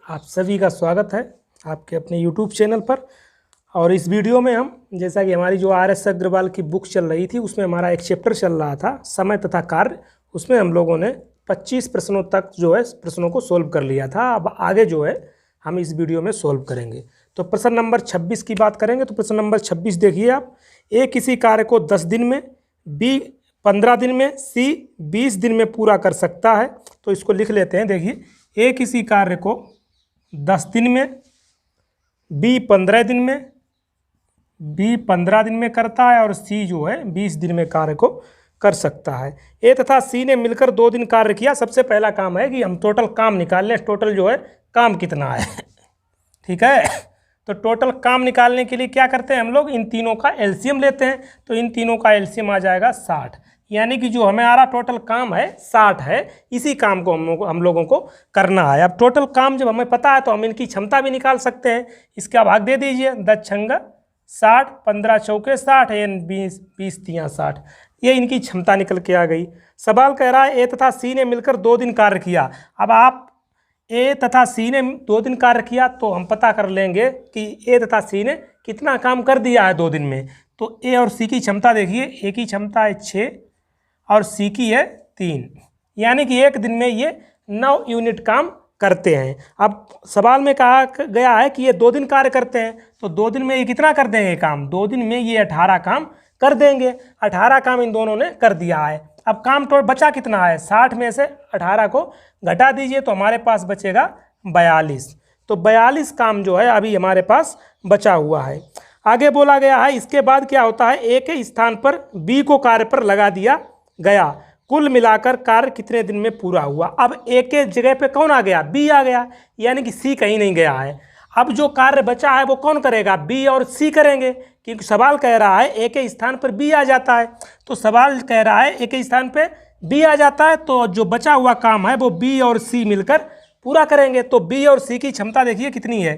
आप सभी का स्वागत है आपके अपने YouTube चैनल पर। और इस वीडियो में हम जैसा कि हमारी जो RS अग्रवाल की बुक चल रही थी उसमें हमारा एक चैप्टर चल रहा था समय तथा कार्य। उसमें हम लोगों ने 25 प्रश्नों तक जो है प्रश्नों को सोल्व कर लिया था। अब आगे जो है हम इस वीडियो में सोल्व करेंगे। तो प्रश्न नंबर 26 की बात करेंगे। तो प्रश्न नंबर 26 देखिए आप। ए किसी कार्य को 10 दिन में, बी 15 दिन में, सी 20 दिन में पूरा कर सकता है। तो इसको लिख लेते हैं। देखिए, ए किसी कार्य को 10 दिन में, बी 15 दिन में, बी 15 दिन में करता है और सी जो है 20 दिन में कार्य को कर सकता है। ए तथा सी ने मिलकर 2 दिन कार्य किया। सबसे पहला काम है कि हम टोटल काम निकाल लें, टोटल जो है काम कितना है। ठीक है, तो टोटल काम निकालने के लिए क्या करते हैं हम लोग, इन तीनों का एलसीएम लेते हैं। तो इन तीनों का एलसीएम आ जाएगा 60, यानी कि जो हमारा टोटल काम है 60 है। इसी काम को हम लोगों को करना है। अब टोटल काम जब हमें पता है तो हम इनकी क्षमता भी निकाल सकते हैं। इसका भाग दे दीजिए, 10 छंगा 60, 15 चौके 60, 20 3 60। ये इनकी क्षमता निकल के आ गई। सवाल कह रहा है ए तथा सी ने मिलकर 2 दिन कार्य किया। अब आप ए तथा सी ने 2 दिन कार्य किया तो हम पता कर लेंगे कि ए तथा सी ने कितना काम कर दिया है 2 दिन में। तो ए और सी की क्षमता देखिए, ए की क्षमता है 6 और सी की है 3, यानी कि एक दिन में ये 9 यूनिट काम करते हैं। अब सवाल में कहा गया है कि ये 2 दिन कार्य करते हैं, तो 2 दिन में ये कितना कर देंगे काम, 2 दिन में ये 18 काम कर देंगे। 18 काम इन दोनों ने कर दिया है। अब काम तो बचा कितना है, 60 में से 18 को घटा दीजिए तो हमारे पास बचेगा 42। तो 42 काम जो है अभी हमारे पास बचा हुआ है। आगे बोला गया है इसके बाद क्या होता है, ए के स्थान पर बी को कार्य पर लगा दिया गया। कुल मिलाकर कार्य कितने दिन में पूरा हुआ। अब ए के जगह पे कौन आ गया, बी आ गया, यानी कि सी कहीं नहीं गया है। अब जो कार्य बचा है वो कौन करेगा, बी और सी करेंगे, क्योंकि सवाल कह रहा है ए के स्थान पर बी आ जाता है। तो सवाल कह रहा है ए के स्थान पे बी आ जाता है, तो जो बचा हुआ काम है वो बी और सी मिलकर पूरा करेंगे। तो बी और सी की क्षमता देखिए कितनी है,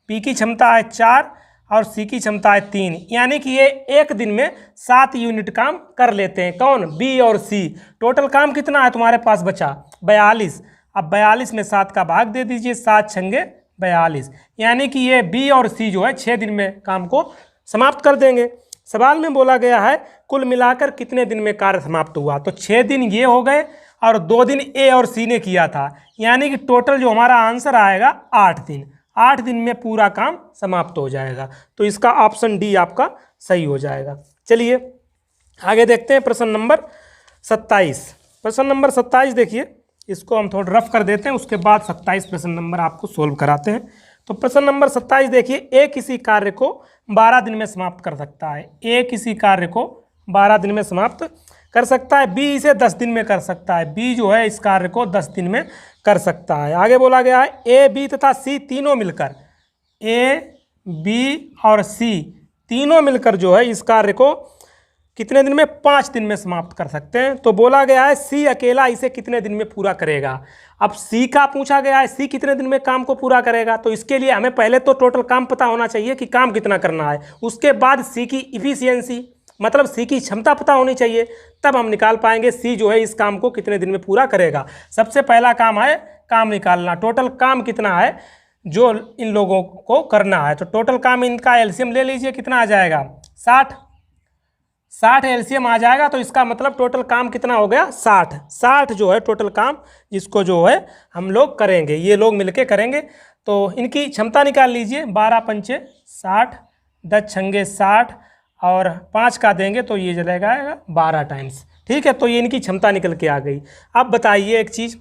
बी की क्षमता है 4 और सी की क्षमता है 3, यानी कि ये एक दिन में 7 यूनिट काम कर लेते हैं। कौन, बी और सी। टोटल काम कितना है तुम्हारे पास बचा, 42। अब 42 में 7 का भाग दे दीजिए, 7 छंगे 42, यानी कि ये बी और सी जो है 6 दिन में काम को समाप्त कर देंगे। सवाल में बोला गया है कुल मिलाकर कितने दिन में कार्य समाप्त हुआ। तो 6 दिन ये हो गए और 2 दिन ए और सी ने किया था, यानी कि टोटल जो हमारा आंसर आएगा 8 दिन। 8 दिन में पूरा काम समाप्त हो जाएगा। तो इसका ऑप्शन डी आपका सही हो जाएगा। चलिए आगे देखते हैं प्रश्न नंबर 27। प्रश्न नंबर 27 देखिए, इसको हम थोड़ा रफ कर देते हैं, उसके बाद 27 प्रश्न नंबर आपको सोल्व कराते हैं। तो प्रश्न नंबर 27 देखिए, ए किसी कार्य को 12 दिन में समाप्त कर सकता है। ए किसी कार्य को 12 दिन में समाप्त कर सकता है, बी इसे 10 दिन में कर सकता है। बी जो है इस कार्य को 10 दिन में कर सकता है। आगे बोला गया है ए बी तथा सी तीनों मिलकर, ए बी और सी तीनों मिलकर जो है इस कार्य को कितने दिन में, 5 दिन में समाप्त कर सकते हैं। तो बोला गया है सी अकेला इसे कितने दिन में पूरा करेगा। अब सी का पूछा गया है, सी कितने दिन में काम को पूरा करेगा। तो इसके लिए हमें पहले तो टोटल काम पता होना चाहिए कि काम कितना करना है, उसके बाद सी की इफिशियंसी मतलब सी की क्षमता पता होनी चाहिए, तब हम निकाल पाएंगे सी जो है इस काम को कितने दिन में पूरा करेगा। सबसे पहला काम है काम निकालना, टोटल काम कितना है जो इन लोगों को करना है। तो टोटल काम इनका एलसीएम ले लीजिए, कितना आ जाएगा 60 एलसीएम आ जाएगा। तो इसका मतलब टोटल काम कितना हो गया 60 जो है टोटल काम जिसको जो है हम लोग करेंगे, ये लोग मिलके करेंगे। तो इनकी क्षमता निकाल लीजिए, 12 पंचे 60, 10 छंगे 60 और 5 का देंगे तो ये चलेगा 12 टाइम्स। ठीक है, तो ये इनकी क्षमता निकल के आ गई। अब बताइए एक चीज़,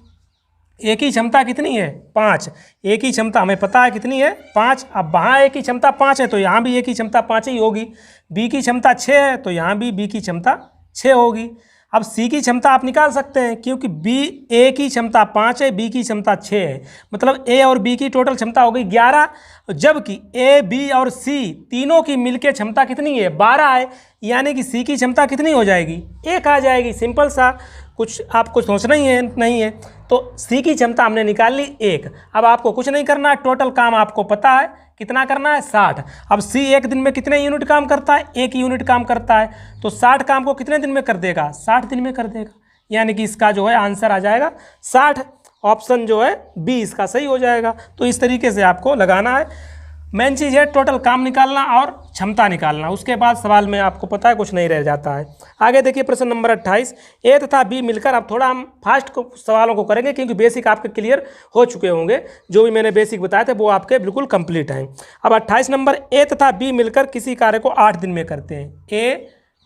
ए की क्षमता कितनी है 5, ए की क्षमता हमें पता है कितनी है 5। अब वहाँ ए की क्षमता 5 है तो यहाँ भी ए की क्षमता 5 ही होगी। बी की क्षमता 6 है तो यहाँ भी बी की क्षमता 6 होगी। अब सी की क्षमता आप निकाल सकते हैं, क्योंकि बी ए की क्षमता 5 है, बी की क्षमता 6 है, मतलब ए और बी की टोटल क्षमता हो गई 11, जबकि ए बी और सी तीनों की मिलके क्षमता कितनी है 12 है, यानी कि सी की क्षमता कितनी हो जाएगी 1 आ जाएगी। सिंपल सा, कुछ आपको सोचना ही है नहीं है। तो सी की क्षमता हमने निकाल ली 1। अब आपको कुछ नहीं करना है, टोटल काम आपको पता है कितना करना है 60। अब सी एक दिन में कितने यूनिट काम करता है, 1 यूनिट काम करता है, तो 60 काम को कितने दिन में कर देगा 60 दिन में कर देगा, यानी कि इसका जो है आंसर आ जाएगा 60। ऑप्शन जो है बी इसका सही हो जाएगा। तो इस तरीके से आपको लगाना है। मेन चीज़ है टोटल काम निकालना और क्षमता निकालना, उसके बाद सवाल में आपको पता है कुछ नहीं रह जाता है। आगे देखिए प्रश्न नंबर 28, ए तथा बी मिलकर, अब थोड़ा हम फास्ट सवालों को करेंगे क्योंकि बेसिक आपके क्लियर हो चुके होंगे, जो भी मैंने बेसिक बताए थे वो आपके बिल्कुल कंप्लीट हैं। अब 28 नंबर, ए तथा बी मिलकर किसी कार्य को 8 दिन में करते हैं। ए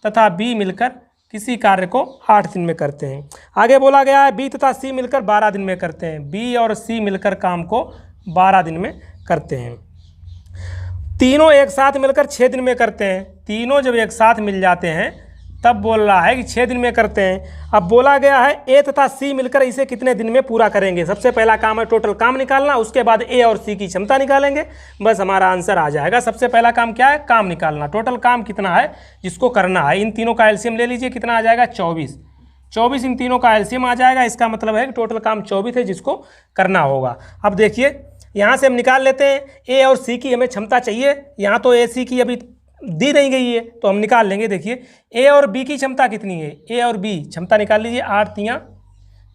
तथा बी मिलकर किसी कार्य को 8 दिन में करते हैं। आगे बोला गया है बी तथा सी मिलकर 12 दिन में करते हैं। बी और सी मिलकर काम को 12 दिन में करते हैं। तीनों एक साथ मिलकर 6 दिन में करते हैं। तीनों जब एक साथ मिल जाते हैं तब बोल रहा है कि 6 दिन में करते हैं। अब बोला गया है ए तथा सी मिलकर इसे कितने दिन में पूरा करेंगे। सबसे पहला काम है टोटल काम निकालना, उसके बाद ए और सी की क्षमता निकालेंगे, बस हमारा आंसर आ जाएगा। सबसे पहला काम क्या है, काम निकालना। टोटल काम कितना है जिसको करना है, इन तीनों का एलसीएम ले लीजिए, कितना आ जाएगा 24। 24 इन तीनों का एलसीएम आ जाएगा। इसका मतलब है कि टोटल काम 24 है जिसको करना होगा। अब देखिए यहाँ से हम निकाल लेते हैं, ए और सी की हमें क्षमता चाहिए। यहाँ तो ए सी की अभी दी नहीं गई है तो हम निकाल लेंगे। देखिए ए और बी की क्षमता कितनी है, ए और बी क्षमता निकाल लीजिए। 8 तियाँ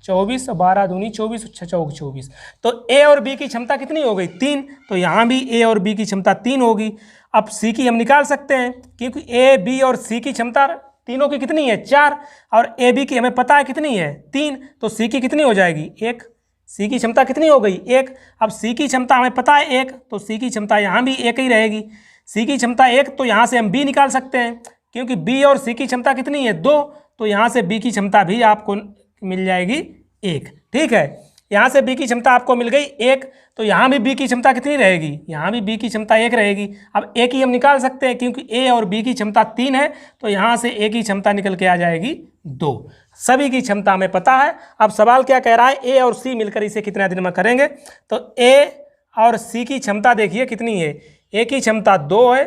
24, 12 दूनी 24, 6 चौक 24। तो ए और बी की क्षमता कितनी हो गई, 3। तो यहाँ भी ए और बी की क्षमता 3 होगी। अब सी की हम निकाल सकते हैं क्योंकि ए बी और सी की क्षमता तीनों की कितनी है, 4, और ए बी की हमें पता है कितनी है, 3। तो सी की कितनी हो जाएगी, 1। सी की क्षमता कितनी हो गई, 1। अब सी की क्षमता हमें पता है 1, तो सी की क्षमता यहाँ भी 1 ही रहेगी। सी की क्षमता 1, तो यहाँ से हम बी निकाल सकते हैं क्योंकि बी और सी की क्षमता कितनी है, 2। तो यहाँ से बी की क्षमता भी आपको मिल जाएगी 1। ठीक है, यहाँ से बी की क्षमता आपको मिल गई 1, तो यहाँ भी बी की क्षमता कितनी रहेगी, यहाँ भी बी की क्षमता 1 रहेगी। अब ए की हम निकाल सकते हैं क्योंकि ए और बी की क्षमता 3 है, तो यहाँ से ए की क्षमता निकल के आ जाएगी 2। सभी की क्षमता हमें पता है। अब सवाल क्या कह रहा है, ए और सी मिलकर इसे कितना दिन में करेंगे। तो ए और सी की क्षमता देखिए कितनी है, ए की क्षमता 2 है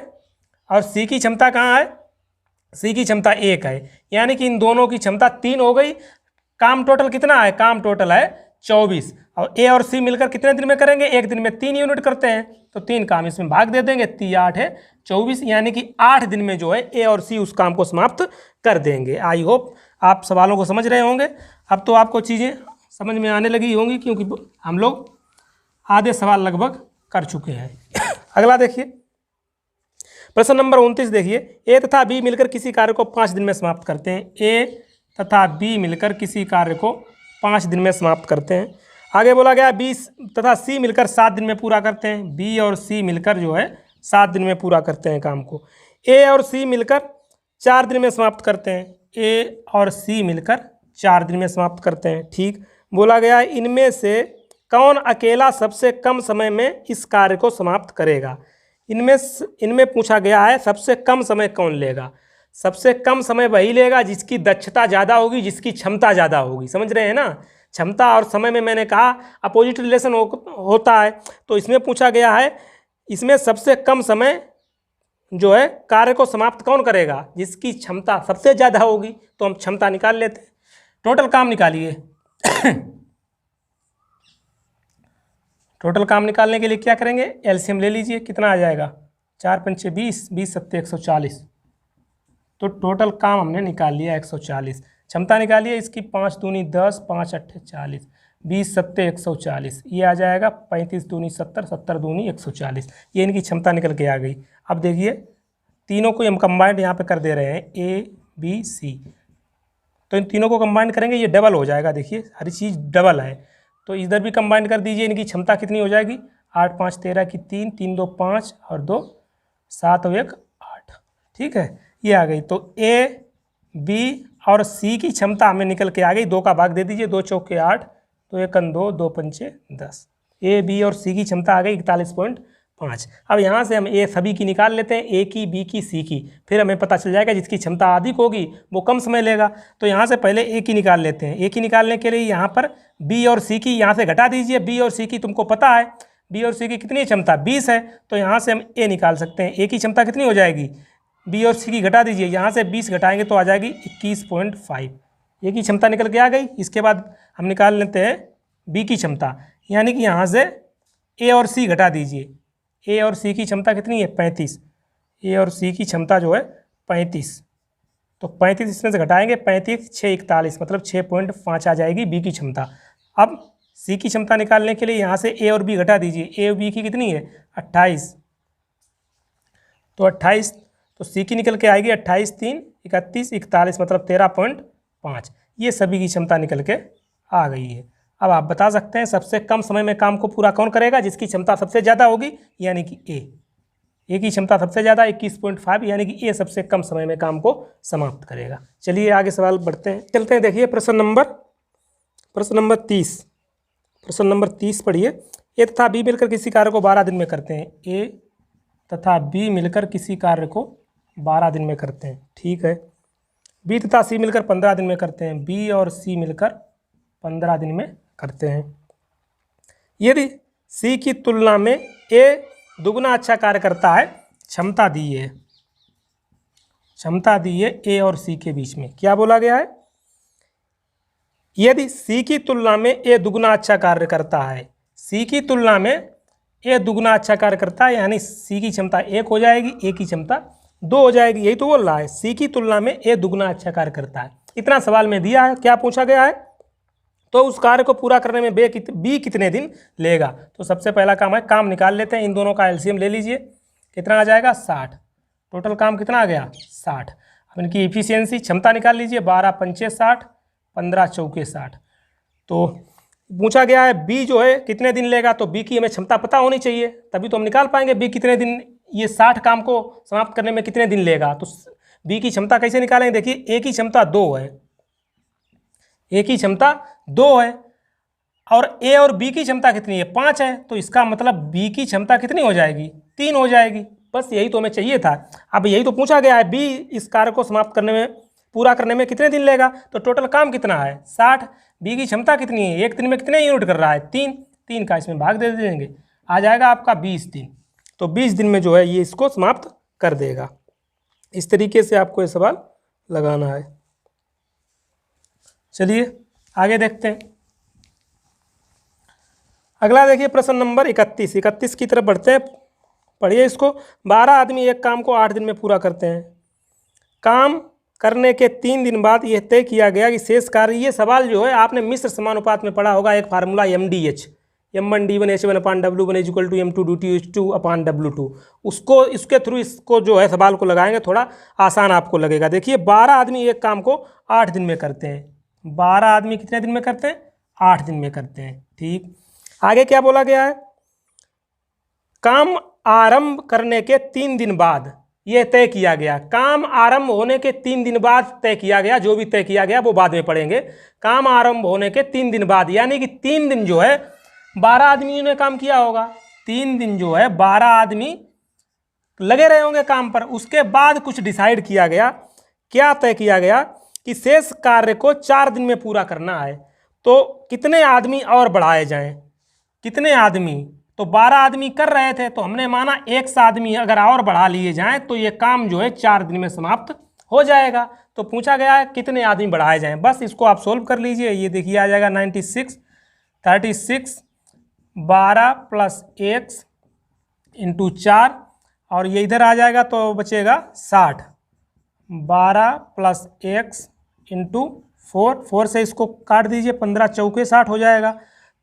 और सी की क्षमता कहाँ है, सी की क्षमता 1 है, यानी कि इन दोनों की क्षमता 3 हो गई। काम टोटल कितना है, काम टोटल है 24, और ए और सी मिलकर कितने दिन में करेंगे, 1 दिन में 3 यूनिट करते हैं, तो 3 काम इसमें भाग दे देंगे, 3 8 है 24, यानी कि 8 दिन में जो है ए और सी उस काम को समाप्त कर देंगे। आई होप आप सवालों को समझ रहे होंगे। अब तो आपको चीज़ें समझ में आने लगी होंगी क्योंकि हम लोग आधे सवाल लगभग कर चुके हैं। अगला देखिए प्रश्न नंबर 29 देखिए, ए तथा बी मिलकर किसी कार्य को 5 दिन में समाप्त करते हैं। ए तथा बी मिलकर किसी कार्य को 5 दिन में समाप्त करते हैं। आगे बोला गया बी तथा सी मिलकर 7 दिन में पूरा करते हैं। बी और सी मिलकर जो है 7 दिन में पूरा करते हैं काम को। ए और सी मिलकर 4 दिन में समाप्त करते हैं। ए और सी मिलकर 4 दिन में समाप्त करते हैं। ठीक, बोला गया इनमें से कौन अकेला सबसे कम समय में इस कार्य को समाप्त करेगा। इनमें पूछा गया है सबसे कम समय कौन लेगा। सबसे कम समय वही लेगा जिसकी दक्षता ज़्यादा होगी, जिसकी क्षमता ज़्यादा होगी। समझ रहे हैं ना, क्षमता और समय में मैंने कहा अपोजिट रिलेशन होता है। तो इसमें पूछा गया है इसमें सबसे कम समय जो है कार्य को समाप्त कौन करेगा, जिसकी क्षमता सबसे ज़्यादा होगी। तो हम क्षमता निकाल लेते हैं। टोटल काम निकालिए। टोटल काम निकालने के लिए क्या करेंगे, एलसीएम ले लीजिए, कितना आ जाएगा, 4 पंचे 20, 20 सत्ते 140। तो टोटल काम हमने निकाल लिया 140। क्षमता निकालिए इसकी, 5 दूनी 10, 5 अट्ठे 40, 20 सत्ते 140, ये आ जाएगा 35 दूनी 70, 70 दूनी 140। ये इनकी क्षमता निकल के आ गई। अब देखिए तीनों को हम कंबाइंड यहाँ पे कर दे रहे हैं, ए बी सी। तो इन तीनों को कंबाइंड करेंगे, ये डबल हो जाएगा। देखिए हर चीज़ डबल है, तो इधर भी कंबाइंड कर दीजिए। इनकी क्षमता कितनी हो जाएगी, 8 5 13 की 3, 3 2 5 और 2 7 और 1 8। ठीक है, ये आ गई। तो ए बी और सी की क्षमता हमें निकल के आ गई। 2 का भाग दे दीजिए, 2 चौके 8, तो 1 2, 2 पंचे 10। ए बी और सी की क्षमता आ गई 41.5। अब यहाँ से हम ए सभी की निकाल लेते हैं, ए की बी की सी की, फिर हमें पता चल जाएगा जिसकी क्षमता अधिक होगी वो कम समय लेगा। तो यहाँ से पहले ए की निकाल लेते हैं। ए की निकालने के लिए यहाँ पर बी और सी की यहाँ से घटा दीजिए। बी और सी की तुमको पता है, बी और सी की कितनी क्षमता 20 है, तो यहाँ से हम ए निकाल सकते हैं। ए की क्षमता कितनी हो जाएगी, बी और सी की घटा दीजिए, यहाँ से 20 घटाएंगे तो आ जाएगी 21.5। ए की क्षमता निकल के आ गई। इसके बाद हम निकाल लेते हैं बी की क्षमता, यानी कि यहाँ से ए और सी घटा दीजिए। ए और सी की क्षमता कितनी है, 35। ए और सी की क्षमता जो है 35, तो 35 इसमें से घटाएंगे, 35 6 41, मतलब 6.5 आ जाएगी बी की क्षमता। अब सी की क्षमता निकालने के लिए यहाँ से ए और बी घटा दीजिए। ए और बी की कितनी है 28, तो 28, तो सी की निकल के आएगी 28 3 31 41, मतलब 13.5। ये सभी की क्षमता निकल के आ गई है। अब आप बता सकते हैं सबसे कम समय में काम को पूरा कौन करेगा? जिसकी क्षमता सबसे ज़्यादा होगी, यानी कि ए की क्षमता सबसे ज़्यादा 21.5, यानी कि ए सबसे कम समय में काम को समाप्त करेगा। चलिए आगे सवाल बढ़ते हैं, चलते हैं। देखिए प्रश्न नंबर 30। प्रश्न नंबर 30 पढ़िए। ए तथा बी मिलकर किसी कार्य को 12 दिन में करते हैं। ए तथा बी मिलकर किसी कार्य को 12 दिन में करते हैं, ठीक है। बी तथा सी मिलकर 15 दिन में करते हैं। बी और सी मिलकर 15 दिन में करते हैं। यदि सी की तुलना में ए दुगना अच्छा कार्य करता है, क्षमता दी है, क्षमता दी है ए और सी के बीच में। क्या बोला गया है? यदि सी की तुलना में ए दुगना अच्छा कार्य करता है, सी की तुलना में ए दुगना अच्छा कार्य करता है, यानी सी की क्षमता 1 हो जाएगी, ए की क्षमता 2 हो जाएगी। यही तो बोल रहा है, सी की तुलना में ए दुगना अच्छा कार्य करता है। इतना सवाल में दिया है। क्या पूछा गया है? तो उस कार्य को पूरा करने में बी कितने दिन लेगा? तो सबसे पहला काम है, काम निकाल लेते हैं। इन दोनों का एलसीएम ले लीजिए। कितना आ जाएगा? 60। टोटल काम कितना आ गया? 60। अब इनकी इफिशियंसी क्षमता निकाल लीजिए। 12 पंचे 60, 15 चौके 60। तो पूछा गया है बी जो है कितने दिन लेगा, तो बी की हमें क्षमता पता होनी चाहिए, तभी तो हम निकाल पाएंगे बी कितने दिन, ये 60 काम को समाप्त करने में कितने दिन लेगा। तो बी की क्षमता कैसे निकालेंगे? देखिए ए की क्षमता 2 है, ए की क्षमता 2 है, और ए और बी की क्षमता कितनी है? 5 है। तो इसका मतलब बी की क्षमता कितनी हो जाएगी? 3 हो जाएगी। बस यही तो हमें चाहिए था। अब यही तो पूछा गया है, बी इस कार्य को समाप्त करने में, पूरा करने में कितने दिन लेगा। तो टोटल काम कितना है? 60। बी की क्षमता कितनी है? एक दिन में कितने यूनिट कर रहा है? 3 का इसमें भाग दे देंगे, आ जाएगा आपका 20 दिन। तो 20 दिन में जो है ये इसको समाप्त कर देगा। इस तरीके से आपको ये सवाल लगाना है। चलिए आगे देखते हैं। अगला देखिए प्रश्न नंबर 31 की तरफ बढ़ते हैं। पढ़िए इसको। 12 आदमी एक काम को 8 दिन में पूरा करते हैं। काम करने के 3 दिन बाद यह तय किया गया कि शेष कार्य, ये सवाल जो है आपने मिश्र समानुपात में पढ़ा होगा, एक फार्मूला MDH, M1D1H1/W1 = M2D2H2/W2, उसको इसके थ्रू इसको जो है सवाल को लगाएंगे, थोड़ा आसान आपको लगेगा। देखिए 12 आदमी एक काम को 8 दिन में करते हैं। 12 आदमी कितने दिन में करते हैं? 8 दिन में करते हैं, ठीक। आगे क्या बोला गया है? काम आरंभ करने के 3 दिन बाद यह तय किया गया। काम आरंभ होने के 3 दिन बाद तय किया गया, जो भी तय किया गया वो बाद में पढ़ेंगे। काम आरंभ होने के 3 दिन बाद, यानी कि 3 दिन जो है 12 आदमियों ने काम किया होगा। 3 दिन जो है 12 आदमी लगे रहे होंगे काम पर। उसके बाद कुछ डिसाइड किया गया। क्या तय किया गया? कि शेष कार्य को 4 दिन में पूरा करना है। तो कितने आदमी और बढ़ाए जाएं? कितने आदमी? तो 12 आदमी कर रहे थे, तो हमने माना 1 आदमी अगर और बढ़ा लिए जाएं तो ये काम जो है 4 दिन में समाप्त हो जाएगा। तो पूछा गया है कितने आदमी बढ़ाए जाएं। बस इसको आप सोल्व कर लीजिए। ये देखिए आ जाएगा 96, 36, 12 + x × 4, और ये इधर आ जाएगा तो बचेगा 60। 12 + x × 4 से इसको काट दीजिए, 15 चौके 60 हो जाएगा।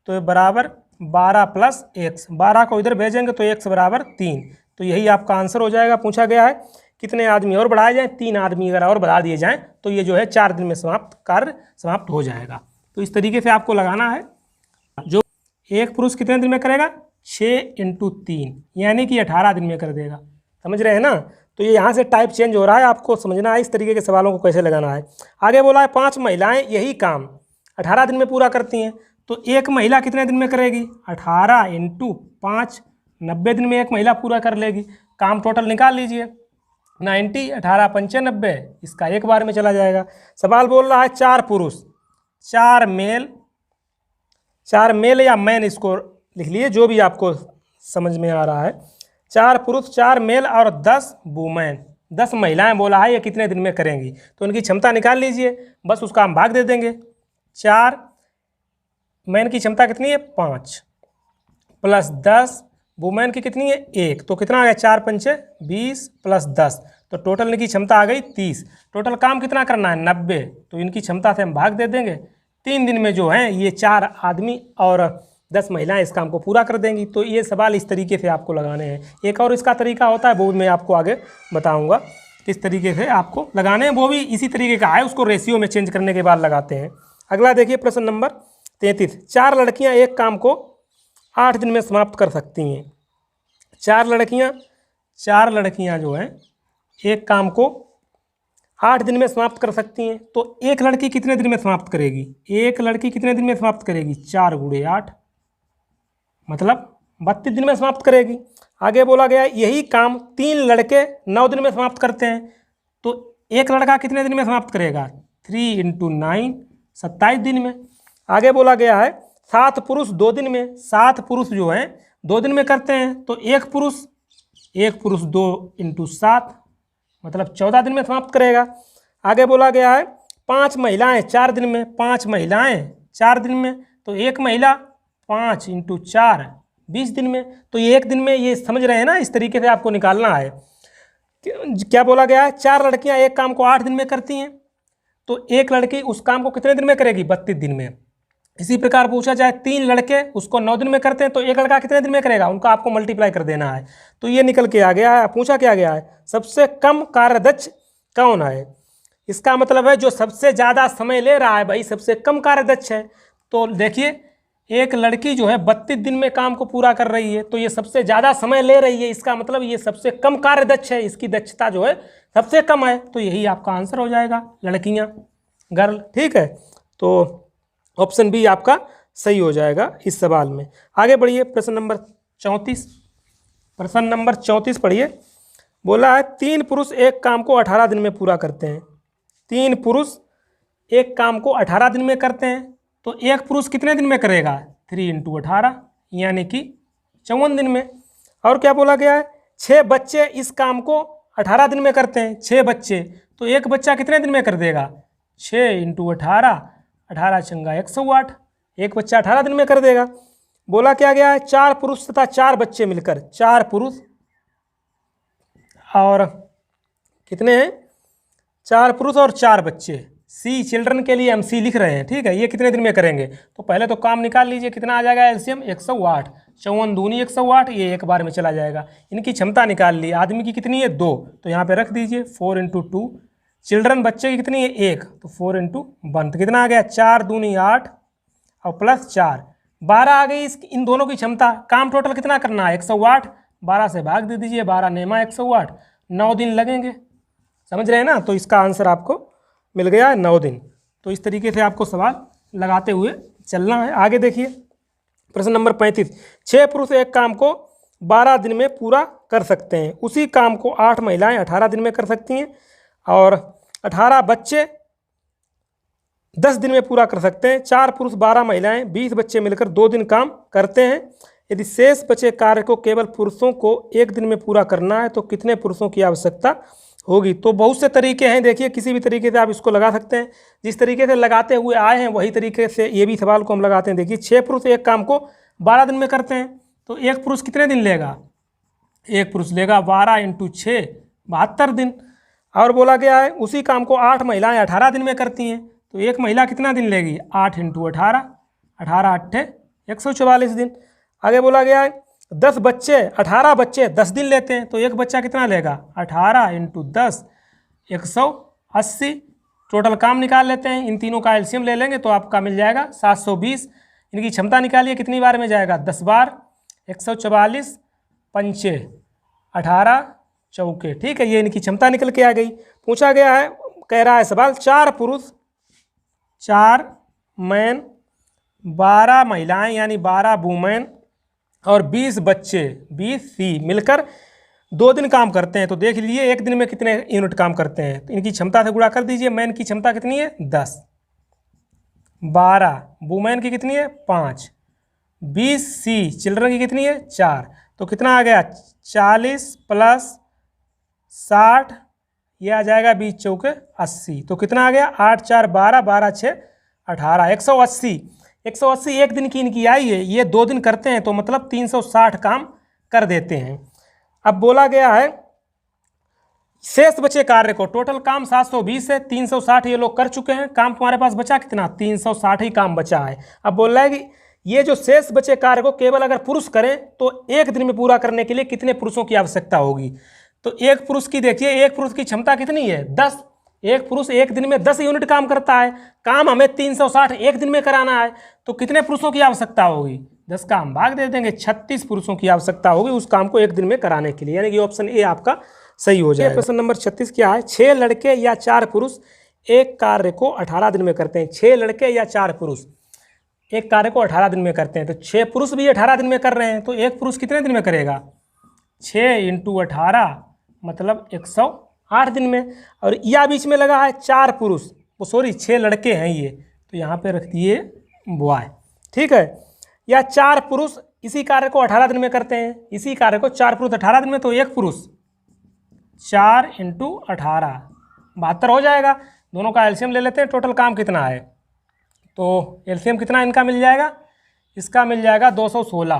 तो बराबर 12 + x, 12 को इधर भेजेंगे तो x बराबर 3। तो यही आपका आंसर हो जाएगा। पूछा गया है कितने आदमी और बढ़ाए जाएं? 3 आदमी अगर और बढ़ा दिए जाएं तो ये जो है 4 दिन में कार्य समाप्त हो जाएगा। तो इस तरीके से आपको लगाना है। जो एक पुरुष कितने दिन में करेगा? 6 × 3, यानी कि 18 दिन में कर देगा। समझ रहे हैं ना? तो ये यहाँ से टाइप चेंज हो रहा है, आपको समझना है इस तरीके के सवालों को कैसे लगाना है। आगे बोला है 5 महिलाएं यही काम 18 दिन में पूरा करती हैं। तो एक महिला कितने दिन में करेगी? 18 × 5, 90 दिन में एक महिला पूरा कर लेगी। काम टोटल निकाल लीजिए। 90, 18 पंचे 90, इसका एक बार में चला जाएगा। सवाल बोल रहा है 4 पुरुष 4 मेल या मैन, इसको लिख लीजिए जो भी आपको समझ में आ रहा है। 4 पुरुष 4 मेल और 10 वुमेन, 10 महिलाएं बोला है, ये कितने दिन में करेंगी। तो उनकी क्षमता निकाल लीजिए। बस उसका हम भाग दे देंगे। 4 मैन की क्षमता कितनी है? 5 + 10 वुमेन की कितनी है? 1। तो कितना आ गया? 4 पंचे 20 + 10, तो टोटल इनकी क्षमता आ गई 30। टोटल काम कितना करना है? 90। तो इनकी क्षमता से हम भाग दे देंगे, 3 दिन में जो है ये 4 आदमी और 10 महिलाएं इस काम को पूरा कर देंगी। तो ये सवाल इस तरीके से आपको लगाने हैं। एक और इसका तरीका होता है, वो मैं आपको आगे बताऊंगा किस तरीके से आपको लगाने हैं, वो भी इसी तरीके का है, उसको रेशियो में चेंज करने के बाद लगाते हैं। अगला देखिए प्रश्न नंबर 33। 4 लड़कियां एक काम को 8 दिन में समाप्त कर सकती हैं। 4 लड़कियां जो हैं एक काम को 8 दिन में समाप्त कर सकती हैं। तो एक लड़की कितने दिन में समाप्त करेगी? एक लड़की कितने दिन में समाप्त करेगी? 4 × 8 मतलब 32 दिन में समाप्त करेगी। आगे बोला गया यही काम 3 लड़के 9 दिन में समाप्त करते हैं। तो एक लड़का कितने दिन में समाप्त करेगा? 3 × 9 27 दिन में। आगे बोला गया है 7 पुरुष 2 दिन में। 7 पुरुष जो हैं 2 दिन में करते हैं। तो एक पुरुष 2 × 7 मतलब 14 दिन में समाप्त करेगा। आगे बोला गया है 5 महिलाएं 4 दिन में। 5 महिलाएं 4 दिन में। तो एक महिला 5 × 4 20 दिन में। तो ये एक दिन में, ये समझ रहे हैं ना, इस तरीके से आपको निकालना है। क्या बोला गया है? 4 लड़कियां एक काम को 8 दिन में करती हैं। तो एक लड़की उस काम को कितने दिन में करेगी? 32 दिन में। इसी प्रकार पूछा जाए 3 लड़के उसको 9 दिन में करते हैं, तो एक लड़का कितने दिन में करेगा? उनका आपको मल्टीप्लाई कर देना है। तो ये निकल के आ गया है। पूछा क्या गया है? सबसे कम कार्यदक्ष कौन है? इसका मतलब है जो सबसे ज़्यादा समय ले रहा है भाई सबसे कम कार्यदक्ष है। तो देखिए एक लड़की जो है 32 दिन में काम को पूरा कर रही है, तो ये सबसे ज़्यादा समय ले रही है, इसका मतलब ये सबसे कम कार्यदक्ष है, इसकी दक्षता जो है सबसे कम है। तो यही आपका आंसर हो जाएगा, लड़कियां, गर्ल। ठीक है, तो ऑप्शन बी आपका सही हो जाएगा इस सवाल में। आगे बढ़िए प्रश्न नंबर 34। प्रश्न नंबर 34 पढ़िए। बोला है 3 पुरुष एक काम को 18 दिन में पूरा करते हैं। 3 पुरुष एक काम को 18 दिन में करते हैं। तो एक पुरुष कितने दिन में करेगा? 3 × 18 यानी कि 54 दिन में। और क्या बोला गया है? 6 बच्चे इस काम को 18 दिन में करते हैं। 6 बच्चे, तो एक बच्चा कितने दिन में कर देगा? 6 × 18 18 × 108 एक बच्चा 18 दिन में कर देगा। बोला क्या गया है? 4 पुरुष तथा 4 बच्चे मिलकर, 4 पुरुष और कितने हैं? 4 पुरुष और 4 बच्चे, सी चिल्ड्रन के लिए हम सी लिख रहे हैं। ठीक है, ये कितने दिन में करेंगे? तो पहले तो काम निकाल लीजिए, कितना आ जाएगा एलसीएम? 108। 54 दूनी 108, ये एक बार में चला जाएगा। इनकी क्षमता निकाल ली। आदमी की कितनी है? 2, तो यहाँ पे रख दीजिए 4 × 2। चिल्ड्रन बच्चे की कितनी है? 1, तो 4 × 1, तो कितना आ गया? 4 दूनी 8 और प्लस 4 12 आ गई इन दोनों की क्षमता। काम टोटल कितना करना है? 108। 12 से भाग दे दीजिए, 12 नेमा 108, 9 दिन लगेंगे। समझ रहे हैं ना? तो इसका आंसर आपको मिल गया है 9 दिन। तो इस तरीके से आपको सवाल लगाते हुए चलना है। आगे देखिए प्रश्न नंबर 35। 6 पुरुष एक काम को 12 दिन में पूरा कर सकते हैं। उसी काम को 8 महिलाएं 18 दिन में कर सकती हैं और 18 बच्चे 10 दिन में पूरा कर सकते हैं। 4 पुरुष 12 महिलाएं 20 बच्चे मिलकर 2 दिन काम करते हैं। यदि शेष बचे कार्य को केवल पुरुषों को 1 दिन में पूरा करना है तो कितने पुरुषों की आवश्यकता होगी? तो बहुत से तरीके हैं, देखिए किसी भी तरीके से आप इसको लगा सकते हैं। जिस तरीके से लगाते हुए आए हैं वही तरीके से ये भी सवाल को हम लगाते हैं। देखिए 6 पुरुष एक काम को 12 दिन में करते हैं, तो एक पुरुष कितने दिन लेगा? एक पुरुष लेगा 12 × 6 72 दिन। और बोला गया है उसी काम को 8 महिलाएं 18 दिन में करती हैं, तो एक महिला कितना दिन लेगी? 8 × 18 18 8 144 दिन। आगे बोला गया है 18 बच्चे 10 दिन लेते हैं, तो एक बच्चा कितना लेगा? 18 × 10 180। टोटल काम निकाल लेते हैं, इन तीनों का एलसीएम ले लेंगे तो आपका मिल जाएगा 720। इनकी क्षमता निकालिए, कितनी बार में जाएगा? 10 बार। 144 पंचे 18 चौके। ठीक है, ये इनकी क्षमता निकल के आ गई। पूछा गया है, कह रहा है सवाल 4 पुरुष 4 मैन 12 महिलाएं यानी 12 वुमेन और 20 बच्चे 20 सी मिलकर 2 दिन काम करते हैं। तो देख लीजिए एक दिन में कितने यूनिट काम करते हैं। तो इनकी क्षमता से गुणा कर दीजिए। मैन की क्षमता कितनी है? 10। 12 वुमेन की कितनी है? 5। 20 सी चिल्ड्रन की कितनी है? 4। तो कितना आ गया? 40 + 60, ये आ जाएगा 20 चौके 80। तो कितना आ गया? 8 4 12 12 6 18 180। 180 एक दिन की इनकी आई है, ये 2 दिन करते हैं तो मतलब 360 काम कर देते हैं। अब बोला गया है शेष बचे कार्य को, टोटल काम 720 है, 360 ये लोग कर चुके हैं, काम तुम्हारे पास बचा कितना, 360 ही काम बचा है। अब बोल रहा है कि ये जो शेष बचे कार्य को केवल अगर पुरुष करें तो एक दिन में पूरा करने के लिए कितने पुरुषों की आवश्यकता होगी। तो एक पुरुष की देखिए, एक पुरुष की क्षमता कितनी है, 10। एक पुरुष एक दिन में 10 यूनिट काम करता है, काम हमें 360 एक दिन में कराना है, तो कितने पुरुषों की आवश्यकता होगी, 10 का हम भाग दे देंगे, 36 पुरुषों की आवश्यकता होगी उस काम को एक दिन में कराने के लिए, यानी कि ऑप्शन ए आपका सही हो जाएगा। प्रश्न नंबर 36 क्या है, 6 लड़के या 4 पुरुष एक कार्य को 18 दिन में करते हैं। 6 लड़के या 4 पुरुष एक कार्य को 18 दिन में करते हैं, तो 6 पुरुष भी 18 दिन में कर रहे हैं, तो एक पुरुष कितने दिन में करेगा, 6 × 18 मतलब 108 दिन में। और या बीच में लगा है 4 पुरुष, वो सॉरी 6 लड़के हैं ये, तो यहाँ पे रख दिए बॉय, ठीक है। या 4 पुरुष इसी कार्य को 18 दिन में करते हैं, इसी कार्य को 4 पुरुष 18 दिन में, तो एक पुरुष 4 × 18 72 हो जाएगा। दोनों का एलसीएम ले लेते हैं, टोटल काम कितना है, तो एलसीएम कितना इनका मिल जाएगा, इसका मिल जाएगा 216,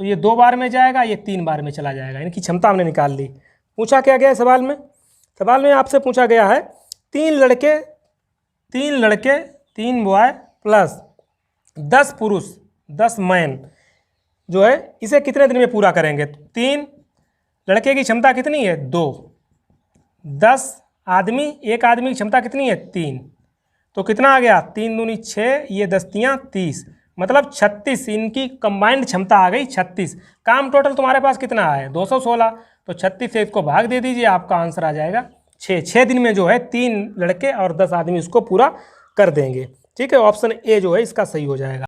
तो ये 2 बार में जाएगा, ये 3 बार में चला जाएगा, इनकी क्षमता हमने निकाल ली। पूछा क्या गया है सवाल में, सवाल में आपसे पूछा गया है 3 लड़के 3 बॉय प्लस 10 पुरुष 10 मैन जो है इसे कितने दिन में पूरा करेंगे। 3 लड़के की क्षमता कितनी है, 2, 10 आदमी, एक आदमी की क्षमता कितनी है, 3, तो कितना आ गया, 3 दूनी 6, ये 10 तियाँ 30, मतलब 36, इनकी कंबाइंड क्षमता आ गई 36। काम टोटल तुम्हारे पास कितना है, 216, तो 36 से इसको भाग दे दीजिए, आपका आंसर आ जाएगा 6। 6 दिन में जो है 3 लड़के और 10 आदमी इसको पूरा कर देंगे, ठीक है। ऑप्शन ए जो है इसका सही हो जाएगा।